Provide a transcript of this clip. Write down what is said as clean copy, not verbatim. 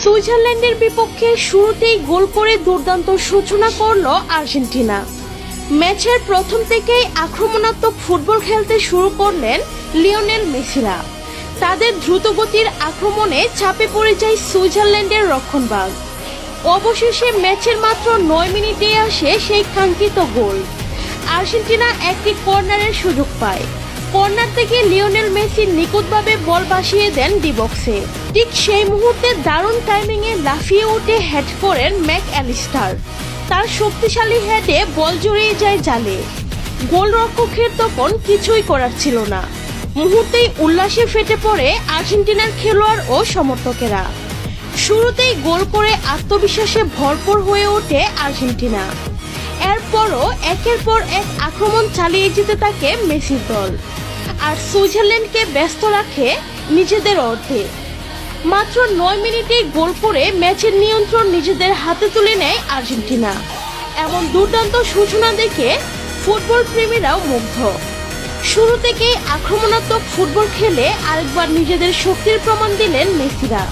সুইজারল্যান্ডের বিপক্ষে শুরুতেই গোল করে দুর্দান্ত সূচনা করল আর্জেন্টিনা। ম্যাচের প্রথম থেকেই আক্রমণাত্মক ফুটবল খেলতে শুরু করলেন লিওনেল মেসিরা। তাদের দ্রুতগতির আক্রমণে চাপে পড়ে যায় সুইজারল্যান্ডের রক্ষণভাগ। অবশেষে ম্যাচের মাত্র 9 মিনিটে আসে সেই কাঙ্ক্ষিত গোল। আর্জেন্টিনা একটি কর্নারের সুযোগ পায়। কর্নার থেকে লিওনেল মেসি নিখুঁতভাবে বল ভাসিয়ে দেন ডি বক্সে। ঠিক সেই মুহূর্তে দারুণ টাইমিংয়ে লাফিয়ে উঠে হেড করেন ম্যাকঅ্যালিস্টার। তার শক্তিশালী হেডে বল জড়িয়ে যায় জালে। গোলরক্ষকের তখন কিছুই করার ছিল না। মুহূর্তেই উল্লাসে ফেটে পড়ে আর্জেন্টিনার খেলোয়াড় ও সমর্থকেরা। শুরুতেই গোল করে আত্মবিশ্বাসে ভরপুর হয়ে ওঠে আর্জেন্টিনা। এরপরও একের পর এক আক্রমণ চালিয়ে যেতে থাকে মেসির দল, আর সুইজারল্যান্ডকে ব্যস্ত রাখে নিজেদের অর্ধে। মাত্র 9 মিনিটেই গোল করে ম্যাচের নিয়ন্ত্রণ নিজেদের হাতে তুলে নেয় আর্জেন্টিনা। এমন দুর্দান্ত সূচনা দেখে ফুটবল প্রেমীরাও মুগ্ধ। শুরু থেকেই আক্রমণাত্মক ফুটবল খেলে আরেকবার নিজেদের শক্তির প্রমাণ দিলেন মেসিরা।